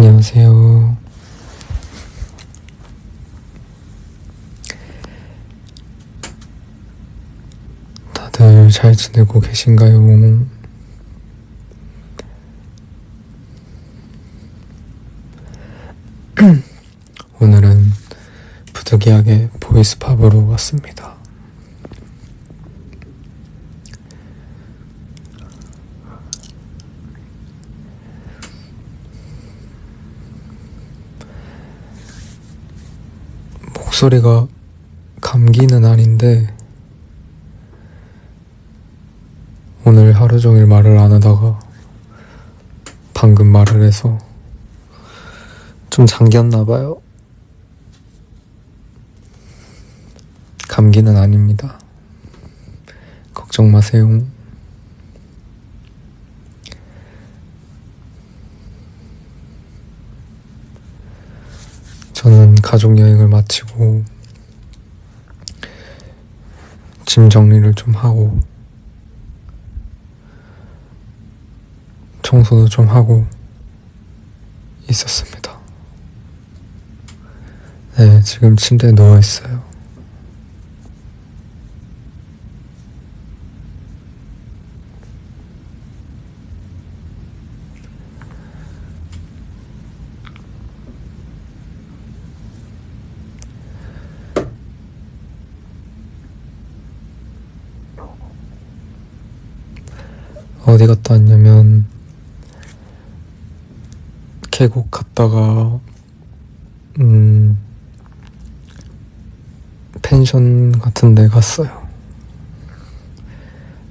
안녕하세요. 다들 잘 지내고 계신가요? 오늘은 부득이하게 보이스팝으로 왔습니다. 목소리가 감기는 아닌데 오늘 하루 종일 말을 안 하다가 방금 말을 해서 좀 잠겼나봐요. 감기는 아닙니다. 걱정 마세요. 저는 가족여행을 마치고 짐 정리를 좀 하고 청소도 좀 하고 있었습니다. 네, 지금 침대에 누워있어요. 어디 갔다 왔냐면 계곡 갔다가 펜션 같은 데 갔어요.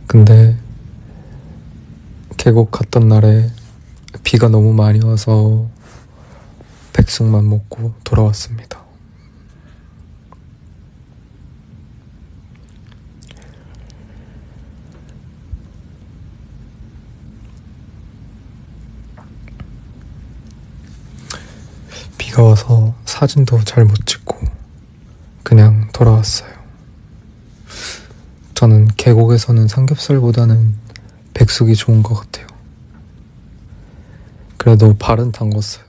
근데 계곡 갔던 날에 비가 너무 많이 와서 백숙만 먹고 돌아왔습니다. 비가 와서 사진도 잘 못 찍고 그냥 돌아왔어요. 저는 계곡에서는 삼겹살보다는 백숙이 좋은 것 같아요. 그래도 발은 담궜어요.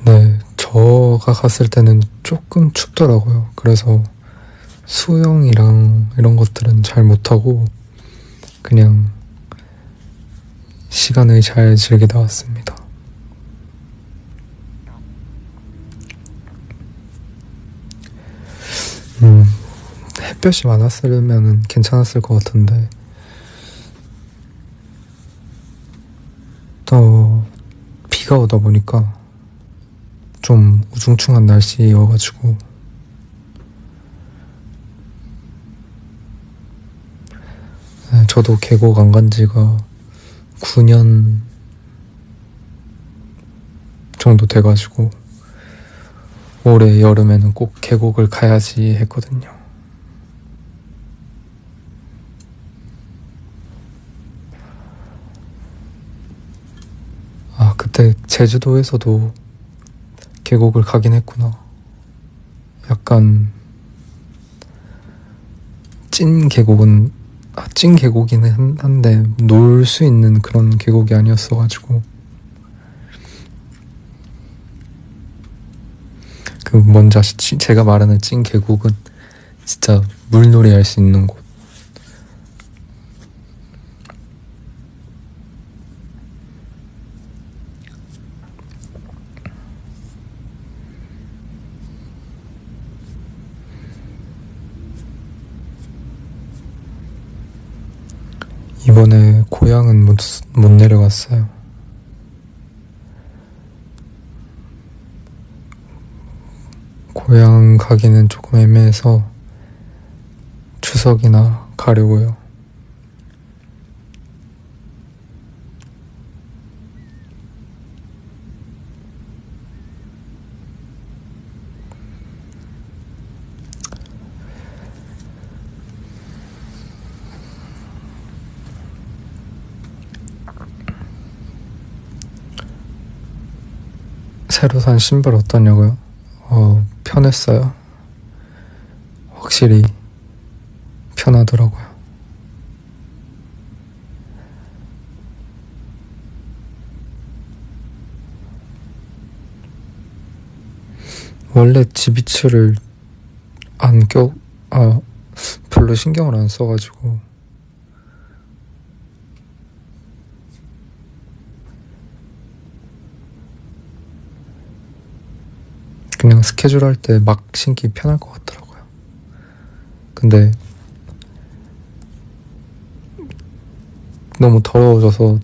네, 저가 갔을 때는 조금 춥더라고요. 그래서 수영이랑 이런 것들은 잘 못하고 그냥 시간을 잘 즐기다 왔습니다. 햇볕이 많았으면 괜찮았을 것 같은데 또 비가 오다 보니까 좀 우중충한 날씨여가지고 저도 계곡 안 간 지가 9년 정도 돼가지고 올해 여름에는 꼭 계곡을 가야지 했거든요. 아, 그때 제주도에서도 계곡을 가긴 했구나. 약간 찐 계곡이긴 한데 놀 수 있는 그런 계곡이 아니었어가지고 그 뭔지 아시지? 제가 말하는 찐 계곡은 진짜 물놀이 할 수 있는 곳. 이번에 고향은 못 내려갔어요. 고향 가기는 조금 애매해서 추석이나 가려고요. 새로 산 신발 어떠냐고요? 편했어요. 확실히 편하더라고요. 원래 지비츠를 안 별로 신경을 안 써가지고 그냥 스케줄 할 때 막 신기 편할 것 같더라고요. 근데 너무 더러워져서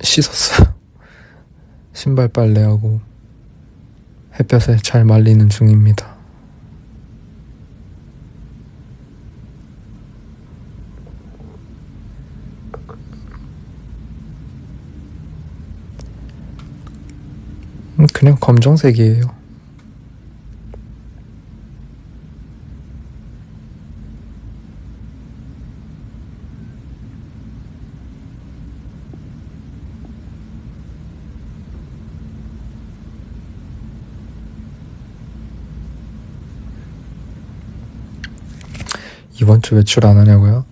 씻었어요. 신발 빨래하고 햇볕에 잘 말리는 중입니다. 그냥 검정색이에요. 이번 주 외출 안 하냐고요?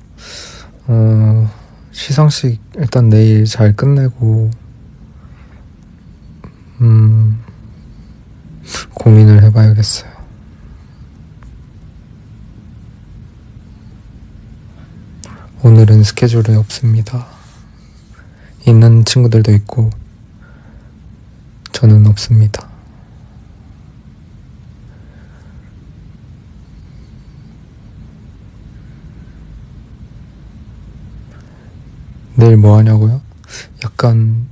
시상식 일단 내일 잘 끝내고 고민을 해봐야겠어요. 오늘은 스케줄이 없습니다. 있는 친구들도 있고 저는 없습니다. 내일 뭐 하냐고요? 약간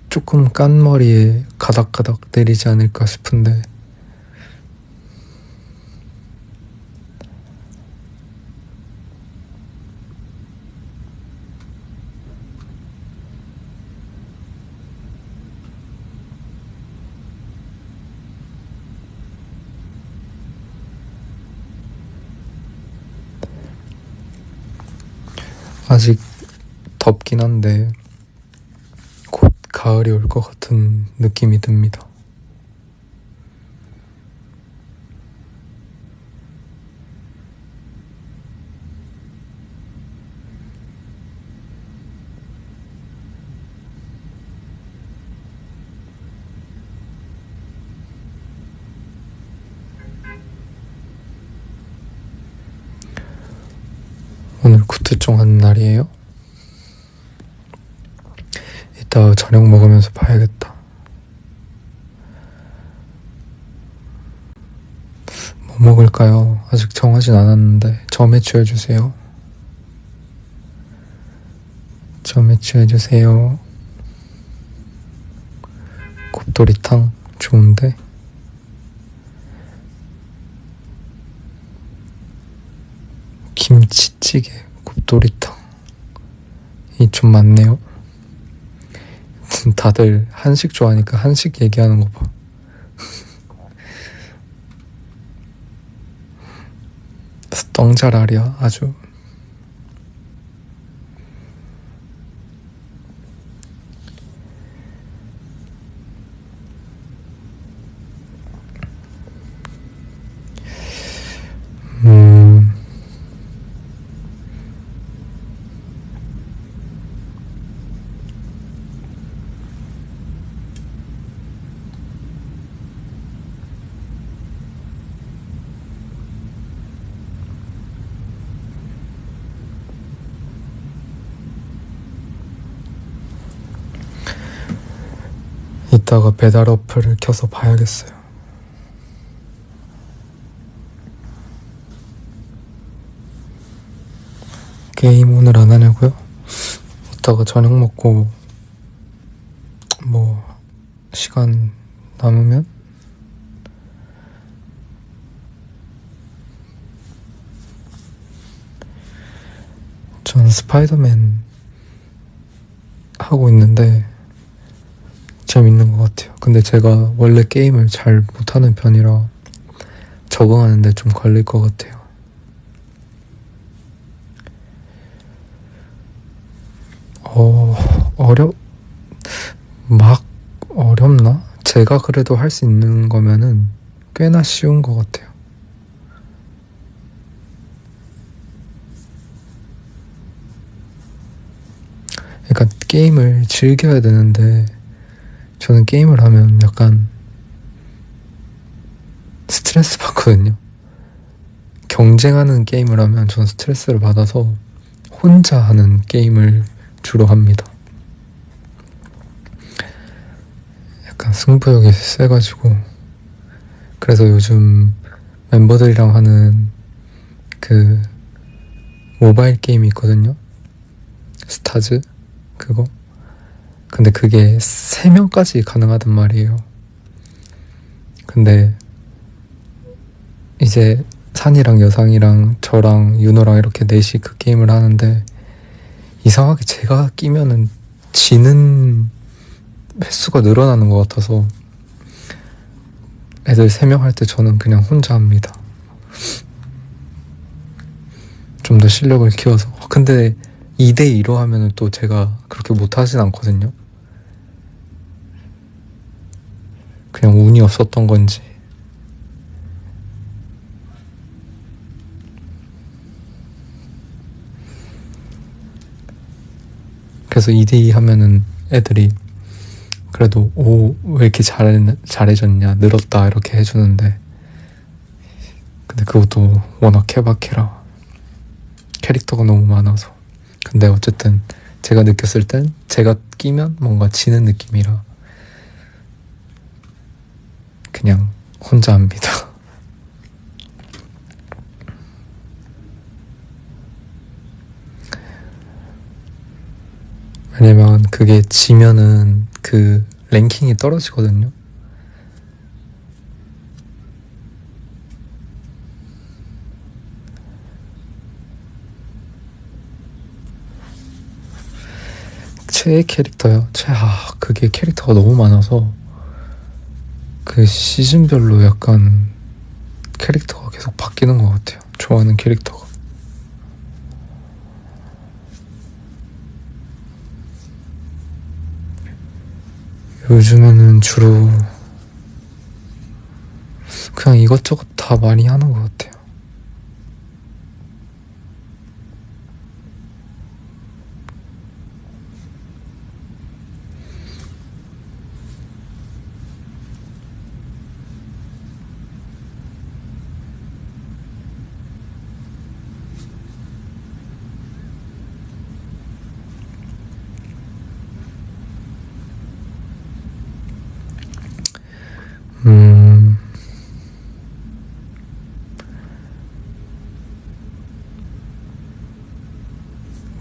조금 깐 머리에 가닥가닥 내리지 않을까 싶은데 아직 덥긴 한데 곧 가을이 올 것 같은 느낌이 듭니다. 오늘 구트종 하는 날이에요? 이따 저녁 먹으면서 봐야겠다. 뭐 먹을까요? 아직 정하진 않았는데 점 해취해주세요. 점 해취해주세요. 곱돌이탕 좋은데? 김치찌개, 곱돌이탕 이 좀 많네요. 다들 한식 좋아하니까 한식 얘기하는 거 봐. 떡잘알이야 아주. 이따가 배달 어플을 켜서 봐야겠어요. 게임 오늘 안 하냐고요? 이따가 저녁 먹고 뭐 시간 남으면 전 스파이더맨 하고 있는데 재밌는 것 같아요. 근데 제가 원래 게임을 잘 못하는 편이라 적응하는데 좀 걸릴 것 같아요. 막 어렵나? 제가 그래도 할 수 있는 거면은 꽤나 쉬운 것 같아요. 약간 게임을 즐겨야 되는데 저는 게임을 하면 약간 스트레스 받거든요. 경쟁하는 게임을 하면 전 스트레스를 받아서 혼자 하는 게임을 주로 합니다. 약간 승부욕이 세가지고. 그래서 요즘 멤버들이랑 하는 그 모바일 게임이 있거든요. 스타즈 그거. 근데 그게 3명까지 가능하단 말이에요. 근데 이제 산이랑 여상이랑 저랑 윤호랑 이렇게 넷이 그 게임을 하는데 이상하게 제가 끼면은 지는 횟수가 늘어나는 것 같아서 애들 3명 할 때 저는 그냥 혼자 합니다. 좀 더 실력을 키워서. 근데 2대2로 하면은 또 제가 그렇게 못하진 않거든요. 그냥 운이 없었던 건지. 그래서 2대2 하면은 애들이 그래도 오, 왜 이렇게 잘해졌냐, 늘었다 이렇게 해주는데, 근데 그것도 워낙 케바케라 캐릭터가 너무 많아서. 근데 어쨌든 제가 느꼈을 땐 제가 끼면 뭔가 지는 느낌이라 그냥 혼자 합니다. 왜냐면 그게 지면은 그 랭킹이 떨어지거든요. 최애 캐릭터요? 그게 캐릭터가 너무 많아서 그 시즌별로 약간 캐릭터가 계속 바뀌는 것 같아요. 좋아하는 캐릭터가. 요즘에는 주로 그냥 이것저것 다 많이 하는 것 같아요.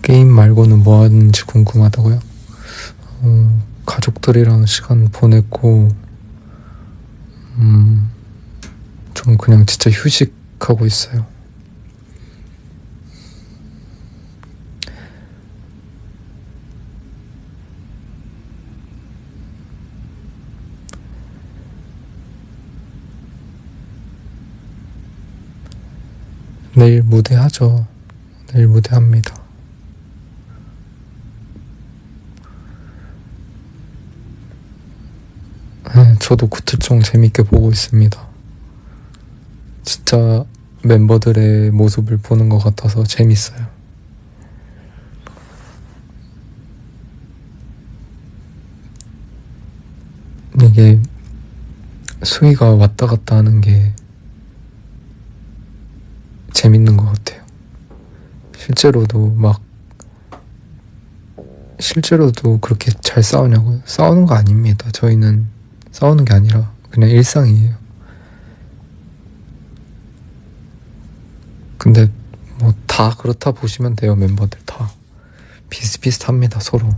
게임 말고는 뭐 하는지 궁금하다고요? 가족들이랑 시간 보냈고, 좀 그냥 진짜 휴식하고 있어요. 내일 무대 하죠. 내일 무대 합니다. 네, 저도 구틀청 재밌게 보고 있습니다. 진짜 멤버들의 모습을 보는 것 같아서 재밌어요. 이게 수위가 왔다 갔다 하는 게 재밌는 것 같아요. 실제로도 그렇게 잘 싸우냐고요? 싸우는 거 아닙니다. 저희는 싸우는 게 아니라 그냥 일상이에요. 근데 뭐 다 그렇다 보시면 돼요. 멤버들 다 비슷비슷합니다. 서로.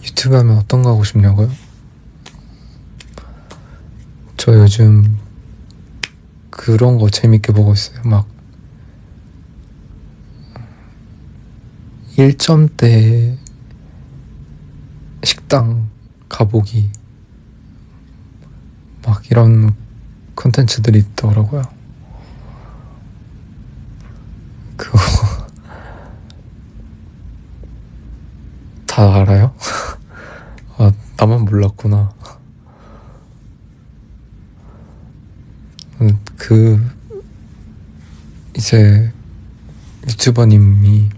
유튜브 하면 어떤 거 하고 싶냐고요? 저 요즘 그런 거 재밌게 보고 있어요. 막 1점대 식당 가보기 막 이런 컨텐츠들이 있더라고요. 그거 다 알아요? 아, 나만 몰랐구나. 그 이제 유튜버님이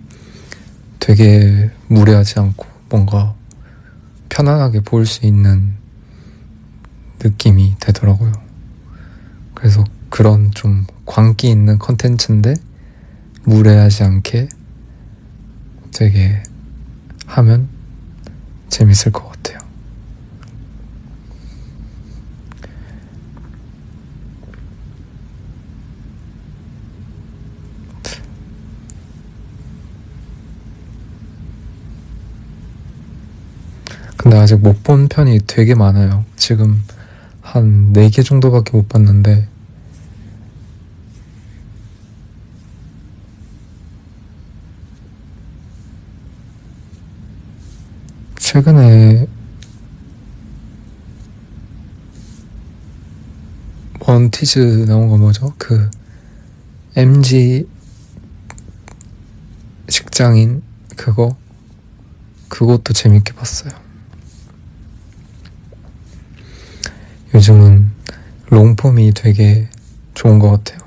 되게 무리하지 않고 뭔가 편안하게 볼 수 있는 느낌이 되더라고요. 그래서 그런 좀 광기 있는 컨텐츠인데 무례하지 않게 되게 하면 재밌을 것 같아요. 근데 아직 못 본 편이 되게 많아요. 지금 한 4개 정도밖에 못 봤는데 최근에 원티즈 나온 거 뭐죠? 그 MG 직장인 그것도 재밌게 봤어요. 요즘은 롱폼이 되게 좋은 것 같아요.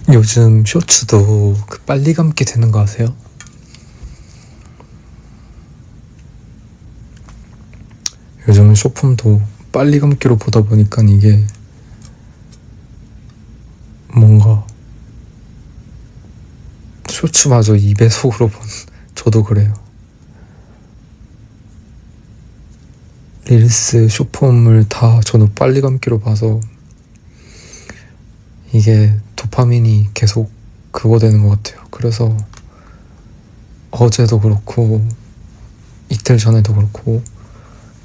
요즘 쇼츠도 그 빨리 감기 되는 거 아세요? 요즘은 쇼폼도 빨리 감기로 보다 보니까 이게 뭔가 쇼츠마저 2배속으로 본 저도 그래요. 릴스, 쇼폼을 다 저는 빨리 감기로 봐서 이게 도파민이 계속 그거 되는 것 같아요. 그래서 어제도 그렇고 이틀 전에도 그렇고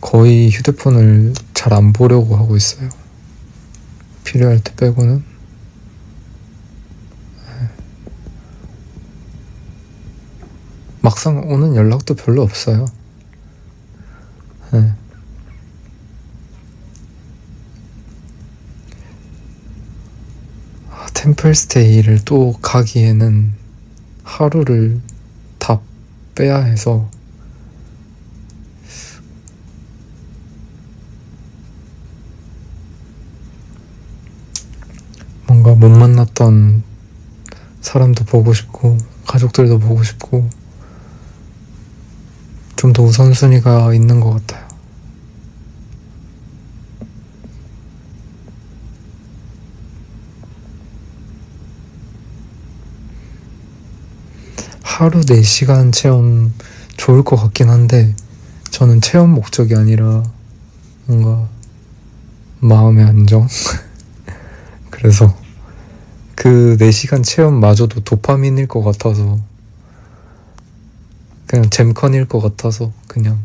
거의 휴대폰을 잘 안 보려고 하고 있어요. 필요할 때 빼고는. 막상 오는 연락도 별로 없어요. 네. 템플스테이를 또 가기에는 하루를 다 빼야 해서 뭔가 못 만났던 사람도 보고 싶고 가족들도 보고 싶고 좀 더 우선순위가 있는 것 같아요. 하루 4시간 체험 좋을 것 같긴 한데 저는 체험 목적이 아니라 뭔가 마음의 안정? 그래서 그 4시간 체험마저도 도파민일 것 같아서 그냥 잼컨일 것 같아서 그냥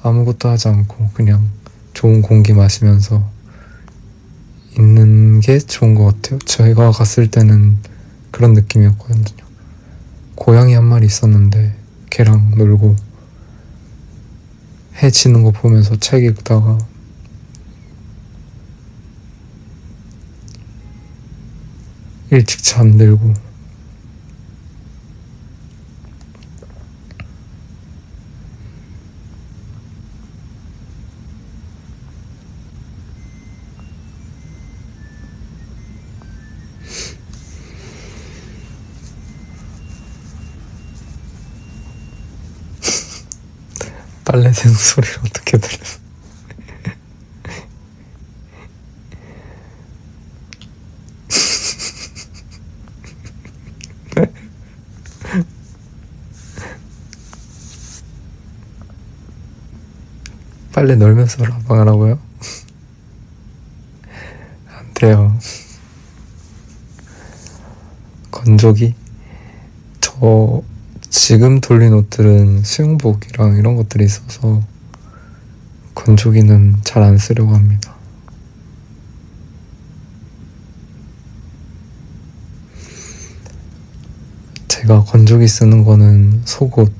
아무것도 하지 않고 그냥 좋은 공기 마시면서 있는 게 좋은 것 같아요. 저희가 갔을 때는 그런 느낌이었거든요. 고양이 한 마리 있었는데 걔랑 놀고 해 지는 거 보면서 책 읽다가 일찍 잠들고 빨래 새는 소리를 어떻게 들려요? 빨래 널면서 라방하라고요? 안 돼요. 건조기? 저 지금 돌린 옷들은 수영복이랑 이런 것들이 있어서 건조기는 잘 안 쓰려고 합니다. 제가 건조기 쓰는 거는 속옷,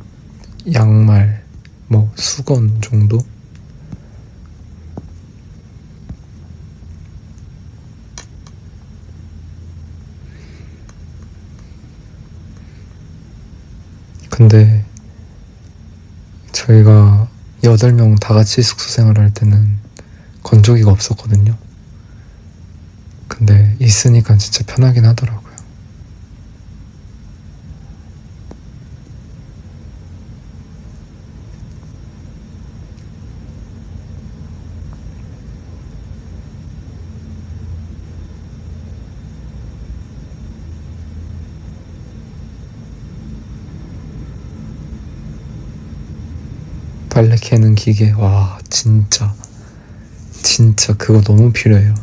양말, 뭐 수건 정도? 근데 저희가 8명 다 같이 숙소 생활할 때는 건조기가 없었거든요. 근데 있으니까 진짜 편하긴 하더라고요. 빨래 개는 기계, 와, 진짜 그거 너무 필요해요.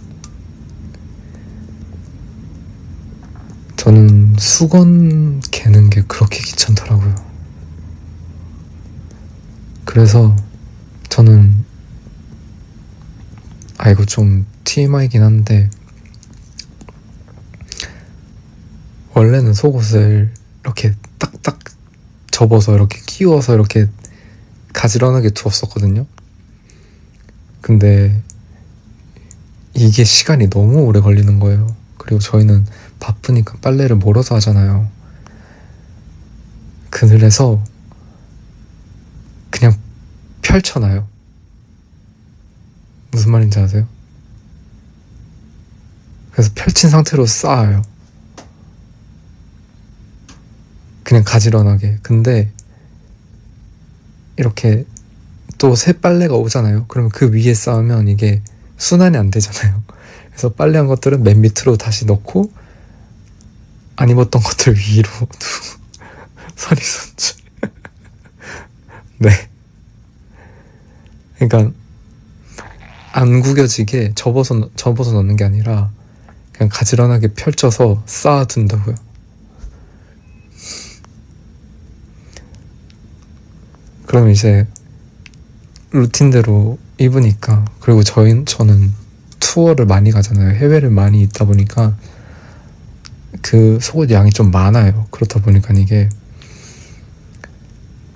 저는 수건 개는 게 그렇게 귀찮더라고요. 그래서 저는, 이거 좀 TMI이긴 한데, 원래는 속옷을 이렇게 딱딱 접어서 이렇게 끼워서 이렇게 가지런하게 두었었거든요. 근데 이게 시간이 너무 오래 걸리는 거예요. 그리고 저희는 바쁘니까 빨래를 몰아서 하잖아요. 그래서 그냥 펼쳐놔요. 무슨 말인지 아세요? 그래서 펼친 상태로 쌓아요. 그냥 가지런하게. 근데 이렇게 또 새 빨래가 오잖아요. 그러면 그 위에 쌓으면 이게 순환이 안 되잖아요. 그래서 빨래한 것들은 맨 밑으로 다시 넣고 안 입었던 것들 위로 두고 서리선출. 네. 그러니까 안 구겨지게 접어서 넣는 게 아니라 그냥 가지런하게 펼쳐서 쌓아둔다고요. 그럼 이제 루틴대로 입으니까, 그리고 저는 투어를 많이 가잖아요. 해외를 많이 있다 보니까 그 속옷 양이 좀 많아요. 그렇다 보니까 이게,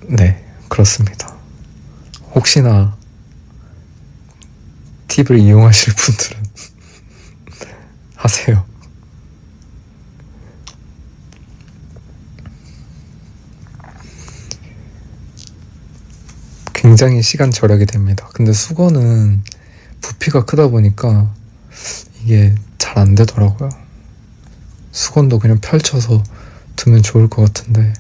네, 그렇습니다. 혹시나 팁을 이용하실 분들은 하세요. 굉장히 시간 절약이 됩니다. 근데 수건은 부피가 크다 보니까 이게 잘 안 되더라고요. 수건도 그냥 펼쳐서 두면 좋을 것 같은데.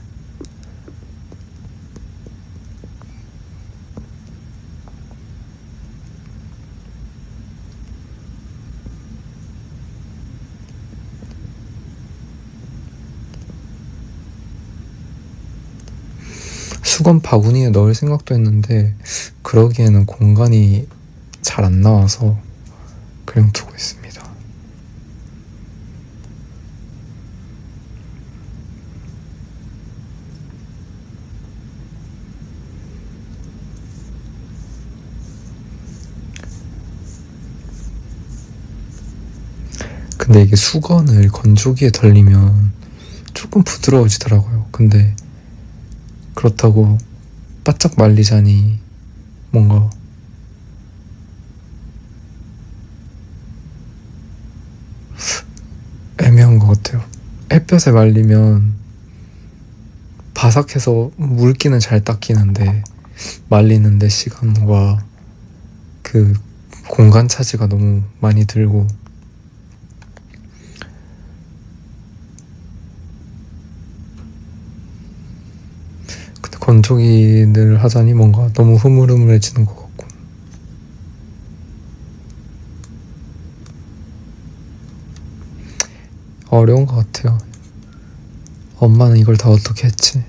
수건 바구니에 넣을 생각도 했는데 그러기에는 공간이 잘 안 나와서 그냥 두고 있습니다. 근데 이게 수건을 건조기에 덜리면 조금 부드러워지더라고요. 근데 그렇다고 바짝 말리자니 뭔가 애매한 것 같아요. 햇볕에 말리면 바삭해서 물기는 잘 닦이는데 말리는데 시간과 그 공간 차지가 너무 많이 들고, 근데 건조기를 하자니 뭔가 너무 흐물흐물해지는 것 같고. 어려운 것 같아요. 엄마는 이걸 다 어떻게 했지?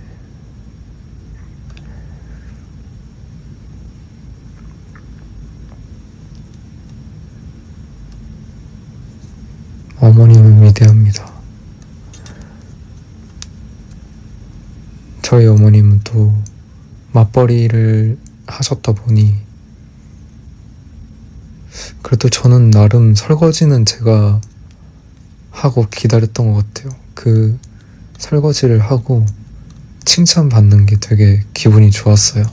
어머님은 위대합니다. 저희 어머님은 또 맞벌이를 하셨다 보니 그래도 저는 나름 설거지는 제가 하고 기다렸던 것 같아요. 그 설거지를 하고 칭찬받는 게 되게 기분이 좋았어요.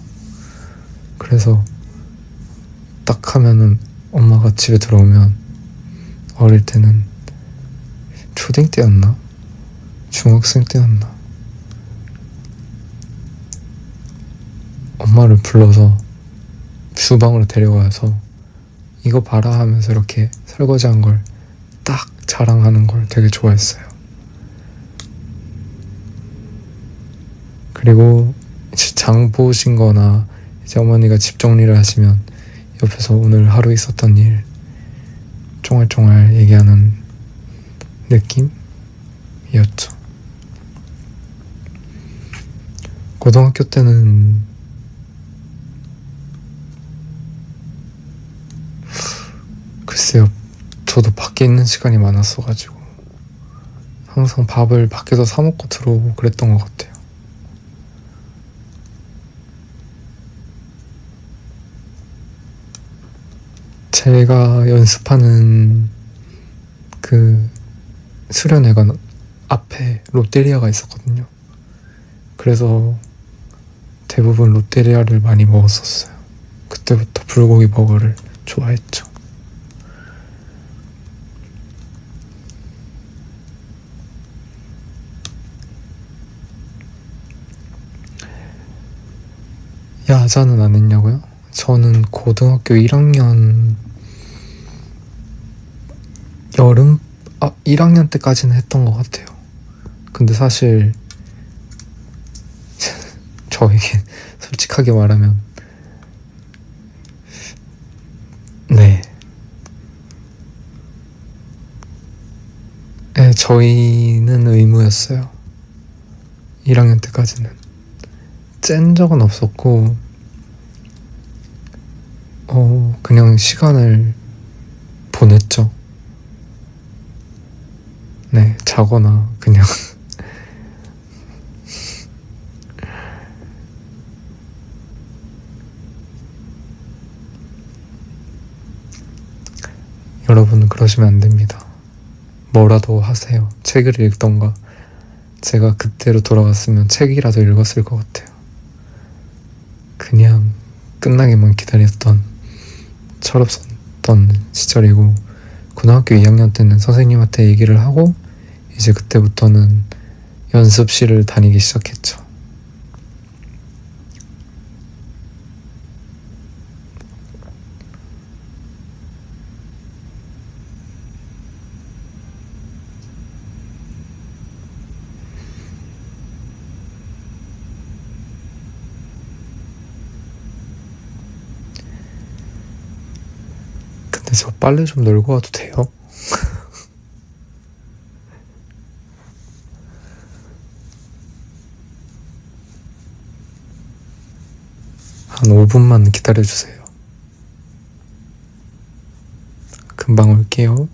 그래서 딱 하면은 엄마가 집에 들어오면 어릴 때는 초딩 때였나? 중학생 때였나? 엄마를 불러서 주방으로 데려가서 이거 봐라 하면서 이렇게 설거지한 걸 딱 자랑하는 걸 되게 좋아했어요. 그리고 이제 장 보신 거나 이제 어머니가 집 정리를 하시면 옆에서 오늘 하루 있었던 일 쫑알쫑알 얘기하는 느낌이었죠. 고등학교 때는 글쎄요, 저도 밖에 있는 시간이 많았어가지고 항상 밥을 밖에서 사 먹고 들어오고 그랬던 것 같아요. 제가 연습하는 그 수련회관 앞에 롯데리아가 있었거든요. 그래서 대부분 롯데리아를 많이 먹었었어요. 그때부터 불고기 버거를 좋아했죠. 야자는 안 했냐고요? 저는 고등학교 1학년 1학년 때까지는 했던 것 같아요. 근데 사실 저에게 솔직하게 말하면 네, 저희는 의무였어요. 1학년 때까지는 짠 적은 없었고 그냥 시간을 보냈죠. 네, 자거나 그냥 여러분은 그러시면 안 됩니다. 뭐라도 하세요. 책을 읽던가. 제가 그때로 돌아갔으면 책이라도 읽었을 것 같아요. 그냥 끝나기만 기다렸던 철없었던 시절이고, 고등학교 2학년 때는 선생님한테 얘기를 하고 이제 그때부터는 연습실을 다니기 시작했죠. 근데 저 빨래 좀 널고 와도 돼요? 한 5분만 기다려주세요. 금방 올게요.